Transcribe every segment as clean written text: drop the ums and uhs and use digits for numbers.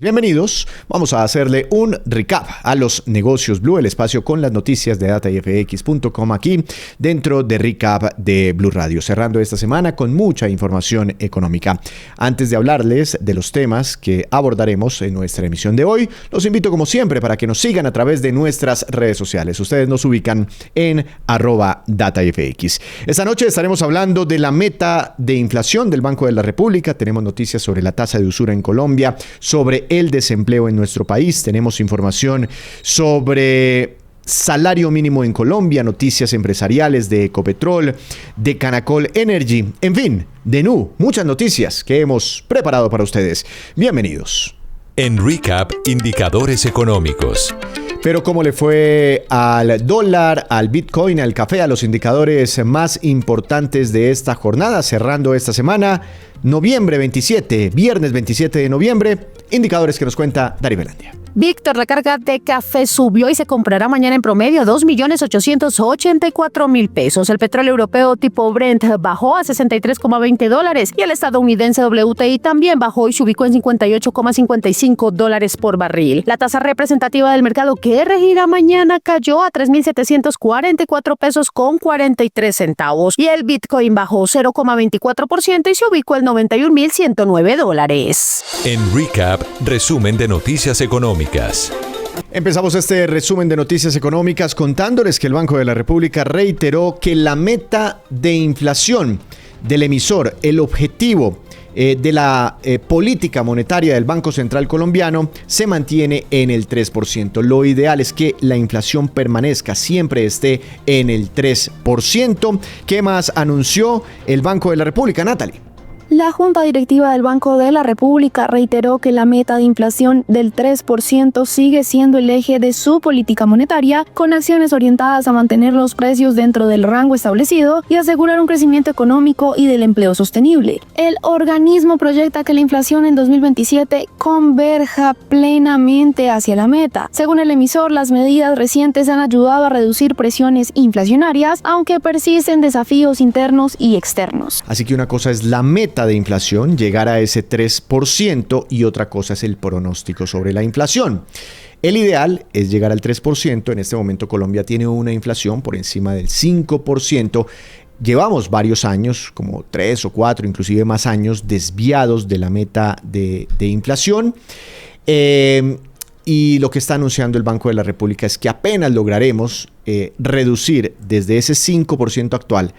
Bienvenidos, vamos a hacerle un recap a los negocios Blue, el espacio con las noticias de datafx.com aquí dentro de Recap de Blue Radio, cerrando esta semana con mucha información económica. Antes de hablarles de los temas que abordaremos en nuestra emisión de hoy, los invito como siempre para que nos sigan a través de nuestras redes sociales. Ustedes nos ubican en @datafx. Esta noche estaremos hablando de la meta de inflación del Banco de la República, tenemos noticias sobre la tasa de usura en Colombia, sobre el desempleo en nuestro país. Tenemos información sobre salario mínimo en Colombia, noticias empresariales de Ecopetrol, de Canacol Energy, en fin, de Nu, muchas noticias que hemos preparado para ustedes. Bienvenidos. En Recap, indicadores económicos. Pero ¿cómo le fue al dólar, al Bitcoin, al café, a los indicadores más importantes de esta jornada? Cerrando esta semana, viernes 27 de noviembre, indicadores que nos cuenta Dari Belandia. Víctor, la carga de café subió y se comprará mañana en promedio 2.884.000 pesos. El petróleo europeo tipo Brent bajó a $63,20 y el estadounidense WTI también bajó y se ubicó en $58,55 por barril. La tasa representativa del mercado que regirá mañana cayó a 3.744 pesos con 43 centavos y el Bitcoin bajó 0,24% y se ubicó en $91.109. En Recap, resumen de noticias económicas. Empezamos este resumen de noticias económicas contándoles que el Banco de la República reiteró que la meta de inflación del emisor, el objetivo de la política monetaria del Banco Central colombiano se mantiene en el 3%. Lo ideal es que la inflación permanezca, siempre esté en el 3%. ¿Qué más anunció el Banco de la República, Natalie? La Junta Directiva del Banco de la República reiteró que la meta de inflación del 3% sigue siendo el eje de su política monetaria, con acciones orientadas a mantener los precios dentro del rango establecido y asegurar un crecimiento económico y del empleo sostenible. El organismo proyecta que la inflación en 2027 converja plenamente hacia la meta. Según el emisor, las medidas recientes han ayudado a reducir presiones inflacionarias, aunque persisten desafíos internos y externos. Así que una cosa es la meta de inflación, llegar a ese 3%, y otra cosa es el pronóstico sobre la inflación. El ideal es llegar al 3%. En este momento Colombia tiene una inflación por encima del 5%. Llevamos varios años, como 3 o 4, inclusive más años, desviados de la meta de inflación. Y lo que está anunciando el Banco de la República es que apenas lograremos reducir desde ese 5% actual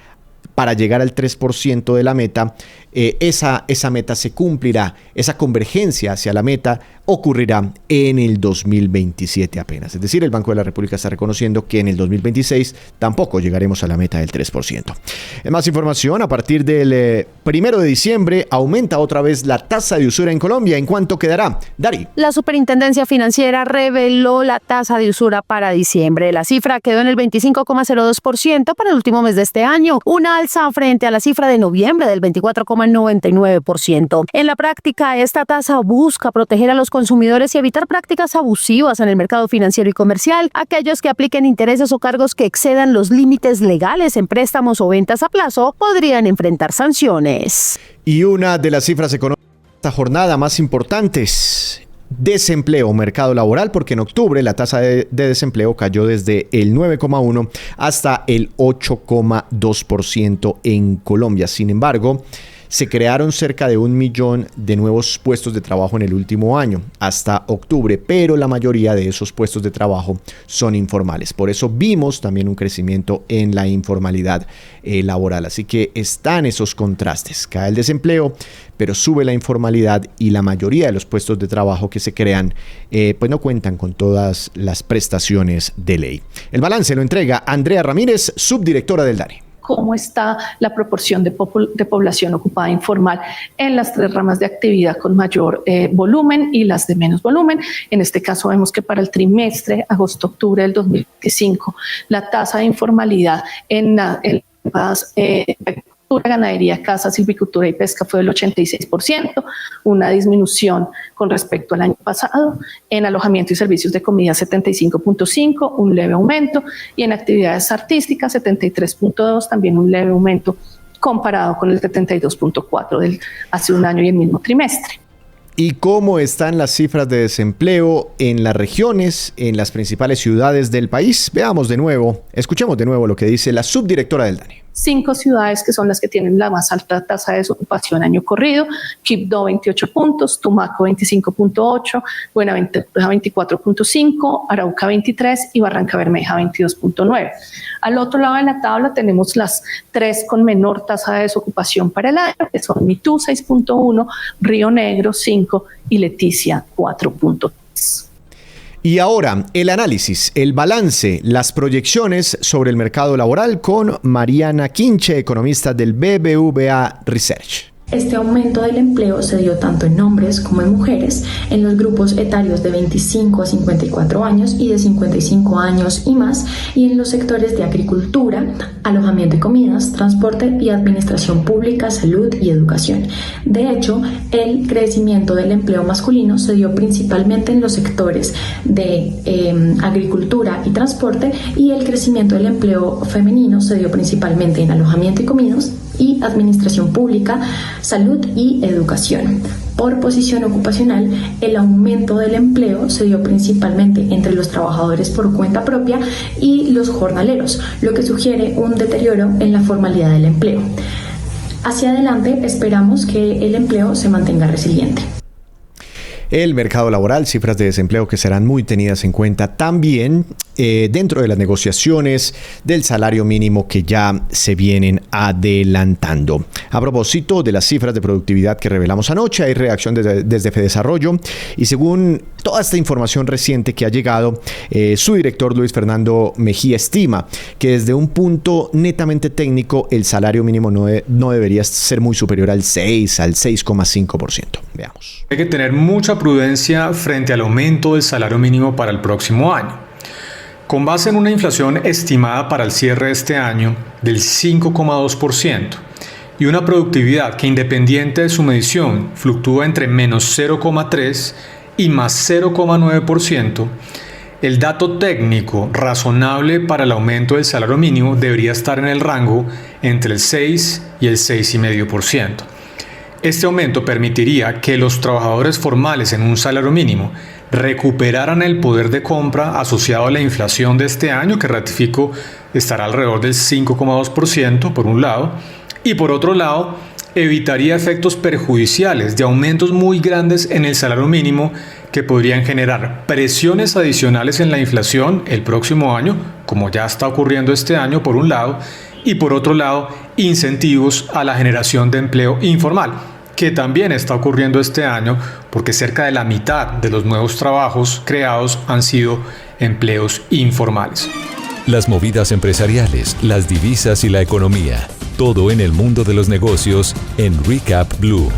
para llegar al 3% de la meta, esa meta se cumplirá, esa convergencia hacia la meta ocurrirá en el 2027 apenas. Es decir, el Banco de la República está reconociendo que en el 2026 tampoco llegaremos a la meta del 3%. En más información, a partir del 1 de diciembre aumenta otra vez la tasa de usura en Colombia. ¿En cuánto quedará? Dari. La Superintendencia Financiera reveló la tasa de usura para diciembre. La cifra quedó en el 25,02% para el último mes de este año, una alza frente a la cifra de noviembre del 24,99%. En la práctica, esta tasa busca proteger a los consumidores y evitar prácticas abusivas en el mercado financiero y comercial. Aquellos que apliquen intereses o cargos que excedan los límites legales en préstamos o ventas a plazo podrían enfrentar sanciones. Y una de las cifras económicas de esta jornada más importantes: desempleo, mercado laboral, porque en octubre la tasa de desempleo cayó desde el 9,1 hasta el 8,2% en Colombia. Sin embargo, se crearon cerca de 1 millón de nuevos puestos de trabajo en el último año, hasta octubre, pero la mayoría de esos puestos de trabajo son informales. Por eso vimos también un crecimiento en la informalidad laboral. Así que están esos contrastes. Cae el desempleo, pero sube la informalidad y la mayoría de los puestos de trabajo que se crean pues no cuentan con todas las prestaciones de ley. El balance lo entrega Andrea Ramírez, subdirectora del DANE. Cómo está la proporción de población ocupada informal en las 3 ramas de actividad con mayor volumen y las de menos volumen. En este caso vemos que para el trimestre agosto-octubre del 2025 la tasa de informalidad en las ganadería, caza, silvicultura y pesca fue del 86%, una disminución con respecto al año pasado. En alojamiento y servicios de comida 75.5, un leve aumento, y en actividades artísticas 73.2, también un leve aumento comparado con el 72.4 del hace un año y el mismo trimestre. ¿Y cómo están las cifras de desempleo en las regiones, en las principales ciudades del país? Escuchemos de nuevo lo que dice la subdirectora del DANE. 5 ciudades que son las que tienen la más alta tasa de desocupación año corrido: Quibdó 28 puntos, Tumaco 25.8, Buenaventura 24.5, Arauca 23 y Barranca Bermeja 22.9. Al otro lado de la tabla tenemos las 3 con menor tasa de desocupación para el año, que son Mitú 6.1, Río Negro 5 y Leticia 4.3. Y ahora, el análisis, el balance, las proyecciones sobre el mercado laboral con Mariana Quinche, economista del BBVA Research. Este aumento del empleo se dio tanto en hombres como en mujeres, en los grupos etarios de 25 a 54 años y de 55 años y más, y en los sectores de agricultura, alojamiento y comidas, transporte y administración pública, salud y educación. De hecho, el crecimiento del empleo masculino se dio principalmente en los sectores de agricultura y transporte, y el crecimiento del empleo femenino se dio principalmente en alojamiento y comidas y administración pública, salud y educación. Por posición ocupacional, el aumento del empleo se dio principalmente entre los trabajadores por cuenta propia y los jornaleros, lo que sugiere un deterioro en la formalidad del empleo. Hacia adelante esperamos que el empleo se mantenga resiliente. El mercado laboral, cifras de desempleo que serán muy tenidas en cuenta también dentro de las negociaciones del salario mínimo que ya se vienen adelantando. A propósito de las cifras de productividad que revelamos anoche, hay reacción desde Fedesarrollo, y según toda esta información reciente que ha llegado, su director Luis Fernando Mejía estima que desde un punto netamente técnico el salario mínimo no debería ser muy superior al 6,5%. Veamos. Hay que tener mucha prudencia frente al aumento del salario mínimo para el próximo año. Con base en una inflación estimada para el cierre de este año del 5,2% y una productividad que, independiente de su medición, fluctúa entre menos 0,3% y más 0,9%, el dato técnico razonable para el aumento del salario mínimo debería estar en el rango entre el 6 y el 6,5%. Este aumento permitiría que los trabajadores formales en un salario mínimo recuperaran el poder de compra asociado a la inflación de este año, que ratifico estará alrededor del 5,2% por un lado, y por otro lado evitaría efectos perjudiciales de aumentos muy grandes en el salario mínimo que podrían generar presiones adicionales en la inflación el próximo año, como ya está ocurriendo este año por un lado, y por otro lado incentivos a la generación de empleo informal, que también está ocurriendo este año porque cerca de la mitad de los nuevos trabajos creados han sido empleos informales. Las movidas empresariales, las divisas y la economía. Todo en el mundo de los negocios en Recap Blue.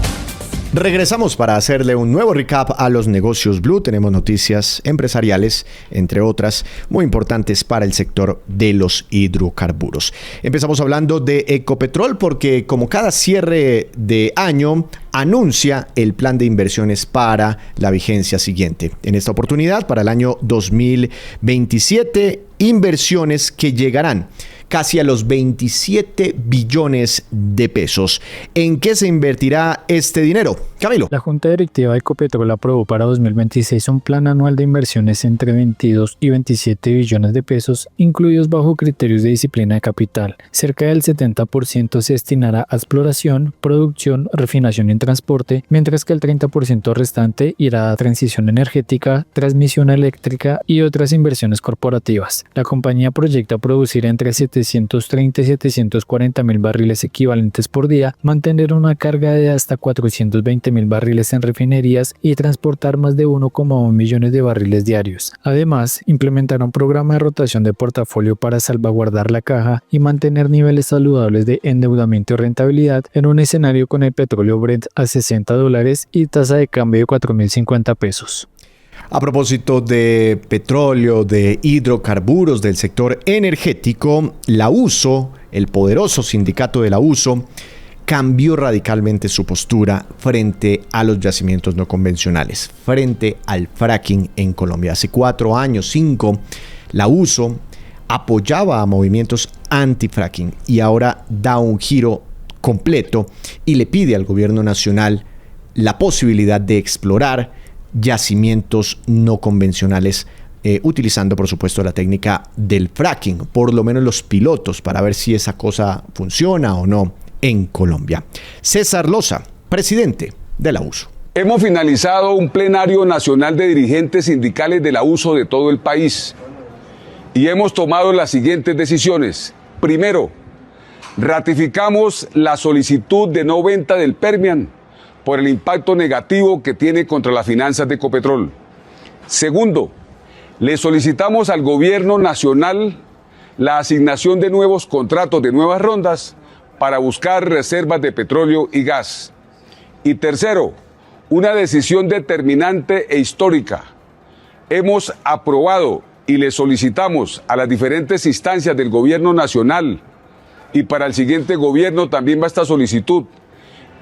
Regresamos para hacerle un nuevo recap a los negocios Blue. Tenemos noticias empresariales, entre otras, muy importantes para el sector de los hidrocarburos. Empezamos hablando de Ecopetrol porque, como cada cierre de año, anuncia el plan de inversiones para la vigencia siguiente. En esta oportunidad, para el año 2027, inversiones que llegarán casi a los 27 billones de pesos. ¿En qué se invertirá este dinero? Camilo. La Junta Directiva de Ecopetrol aprobó para 2026 un plan anual de inversiones entre 22 y 27 billones de pesos, incluidos bajo criterios de disciplina de capital. Cerca del 70% se destinará a exploración, producción, refinación y transporte, mientras que el 30% restante irá a transición energética, transmisión eléctrica y otras inversiones corporativas. La compañía proyecta producir entre 730 y 740 mil barriles equivalentes por día, mantener una carga de hasta 420 mil barriles en refinerías y transportar más de 1,1 millones de barriles diarios. Además, implementará un programa de rotación de portafolio para salvaguardar la caja y mantener niveles saludables de endeudamiento y rentabilidad en un escenario con el petróleo Brent a $60 y tasa de cambio de 4.050 pesos. A propósito de petróleo, de hidrocarburos, del sector energético, la USO, el poderoso sindicato de la USO, cambió radicalmente su postura frente a los yacimientos no convencionales, frente al fracking en Colombia. Hace 4 años, 5, la USO apoyaba a movimientos anti-fracking y ahora da un giro completo y le pide al gobierno nacional la posibilidad de explorar yacimientos no convencionales, utilizando por supuesto la técnica del fracking, por lo menos los pilotos, para ver si esa cosa funciona o no en Colombia. César Loza, presidente de la USO. Hemos finalizado un plenario nacional de dirigentes sindicales de la USO de todo el país y hemos tomado las siguientes decisiones. Primero, ratificamos la solicitud de no venta del Permian por el impacto negativo que tiene contra las finanzas de Ecopetrol. Segundo, le solicitamos al gobierno nacional la asignación de nuevos contratos de nuevas rondas para buscar reservas de petróleo y gas. Y tercero, una decisión determinante e histórica. Hemos aprobado y le solicitamos a las diferentes instancias del gobierno nacional, y para el siguiente gobierno también va esta solicitud,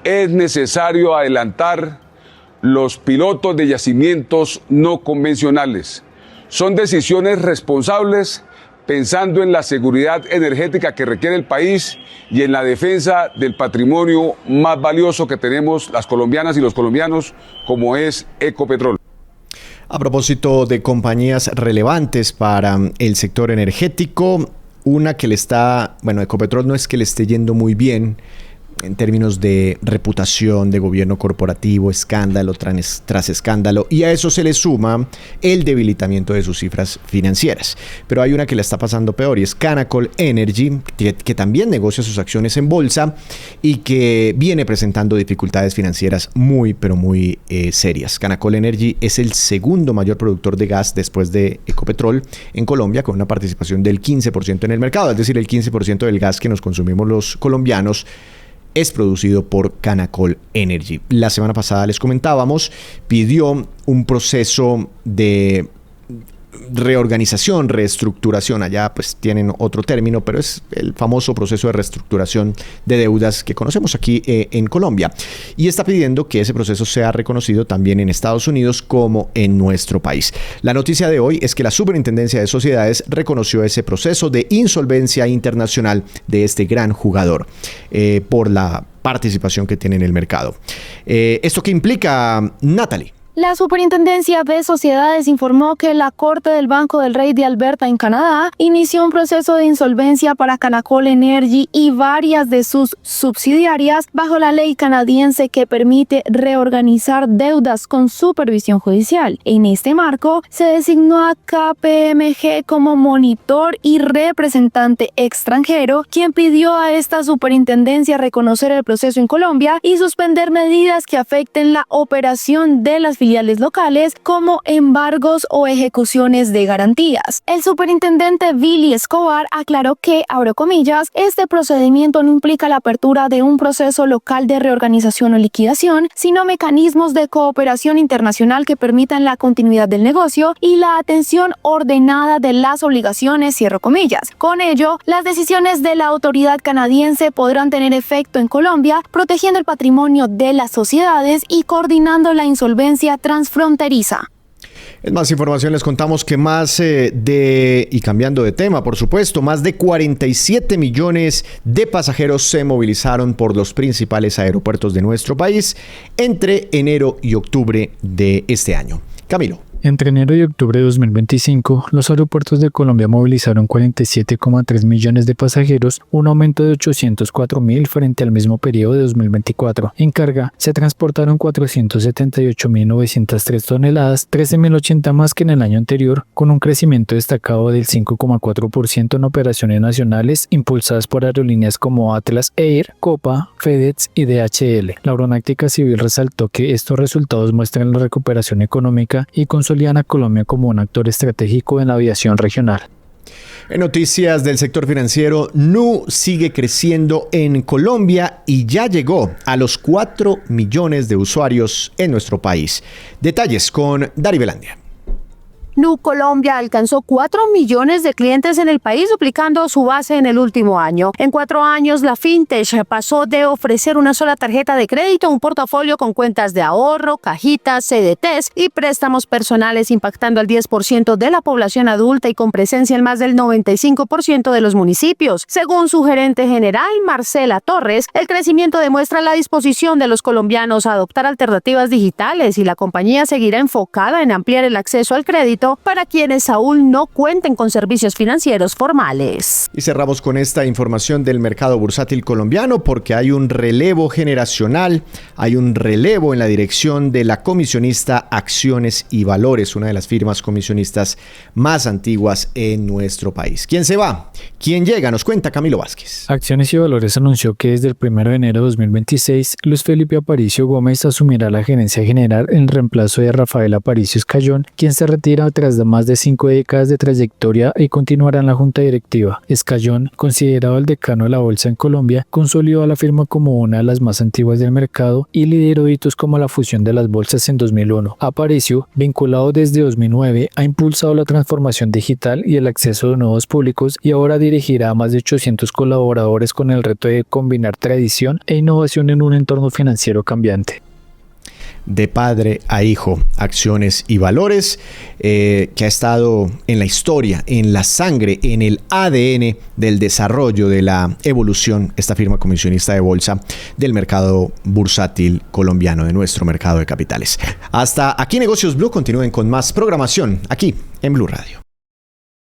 es necesario adelantar los pilotos de yacimientos no convencionales. Son decisiones responsables pensando en la seguridad energética que requiere el país y en la defensa del patrimonio más valioso que tenemos las colombianas y los colombianos, como es Ecopetrol. A propósito de compañías relevantes para el sector energético, una que Ecopetrol no es que le esté yendo muy bien en términos de reputación, de gobierno corporativo, escándalo tras escándalo, y a eso se le suma el debilitamiento de sus cifras financieras. Pero hay una que la está pasando peor, y es Canacol Energy, que también negocia sus acciones en bolsa y que viene presentando dificultades financieras muy serias. Canacol Energy es el segundo mayor productor de gas después de Ecopetrol en Colombia, con una participación del 15% en el mercado, es decir, el 15% del gas que nos consumimos los colombianos es producido por Canacol Energy. La semana pasada les comentábamos, pidió un proceso de reorganización, reestructuración, allá pues tienen otro término, pero es el famoso proceso de reestructuración de deudas que conocemos aquí en Colombia, y está pidiendo que ese proceso sea reconocido también en Estados Unidos como en nuestro país. La noticia de hoy es que la Superintendencia de Sociedades reconoció ese proceso de insolvencia internacional de este gran jugador por la participación que tiene en el mercado. ¿Esto qué implica, Natalie? La Superintendencia de Sociedades informó que la Corte del Banco del Rey de Alberta en Canadá inició un proceso de insolvencia para Canacol Energy y varias de sus subsidiarias bajo la ley canadiense que permite reorganizar deudas con supervisión judicial. En este marco, se designó a KPMG como monitor y representante extranjero, quien pidió a esta superintendencia reconocer el proceso en Colombia y suspender medidas que afecten la operación de las filiales locales, como embargos o ejecuciones de garantías. El superintendente Billy Escobar aclaró que, abro comillas, este procedimiento no implica la apertura de un proceso local de reorganización o liquidación, sino mecanismos de cooperación internacional que permitan la continuidad del negocio y la atención ordenada de las obligaciones, cierro comillas. Con ello, las decisiones de la autoridad canadiense podrán tener efecto en Colombia, protegiendo el patrimonio de las sociedades y coordinando la insolvencia transfronteriza. En más información les contamos que y cambiando de tema, por supuesto, más de 47 millones de pasajeros se movilizaron por los principales aeropuertos de nuestro país entre enero y octubre de este año. Camilo. Entre enero y octubre de 2025, los aeropuertos de Colombia movilizaron 47,3 millones de pasajeros, un aumento de 804.000 frente al mismo periodo de 2024. En carga, se transportaron 478.903 toneladas, 13.080 más que en el año anterior, con un crecimiento destacado del 5,4% en operaciones nacionales impulsadas por aerolíneas como Atlas Air, Copa, FedEx y DHL. La Aeronáutica Civil resaltó que estos resultados muestran la recuperación económica y consolidan a Colombia como un actor estratégico en la aviación regional. En noticias del sector financiero, Nu sigue creciendo en Colombia y ya llegó a los 4 millones de usuarios en nuestro país. Detalles con Dari Belandia. Nu Colombia alcanzó 4 millones de clientes en el país, duplicando su base en el último año. En 4 años, la fintech pasó de ofrecer una sola tarjeta de crédito a un portafolio con cuentas de ahorro, cajitas, CDTs y préstamos personales, impactando al 10% de la población adulta y con presencia en más del 95% de los municipios. Según su gerente general, Marcela Torres, el crecimiento demuestra la disposición de los colombianos a adoptar alternativas digitales y la compañía seguirá enfocada en ampliar el acceso al crédito para quienes aún no cuenten con servicios financieros formales. Y cerramos con esta información del mercado bursátil colombiano porque hay un relevo generacional, hay un relevo en la dirección de la comisionista Acciones y Valores, una de las firmas comisionistas más antiguas en nuestro país. ¿Quién se va? ¿Quién llega? Nos cuenta Camilo Vázquez. Acciones y Valores anunció que desde el 1 de enero de 2026, Luis Felipe Aparicio Gómez asumirá la gerencia general en reemplazo de Rafael Aparicio Escayón, quien se retira tras más de 5 décadas de trayectoria y continuará en la junta directiva. Escayón, considerado el decano de la bolsa en Colombia, consolidó a la firma como una de las más antiguas del mercado y lideró hitos como la fusión de las bolsas en 2001. Aparicio, vinculado desde 2009, ha impulsado la transformación digital y el acceso de nuevos públicos y ahora dirigirá a más de 800 colaboradores con el reto de combinar tradición e innovación en un entorno financiero cambiante. De padre a hijo, Acciones y Valores, que ha estado en la historia, en la sangre, en el ADN del desarrollo, de la evolución, esta firma comisionista de bolsa del mercado bursátil colombiano, de nuestro mercado de capitales. Hasta aquí Negocios Blue, continúen con más programación aquí en Blue Radio.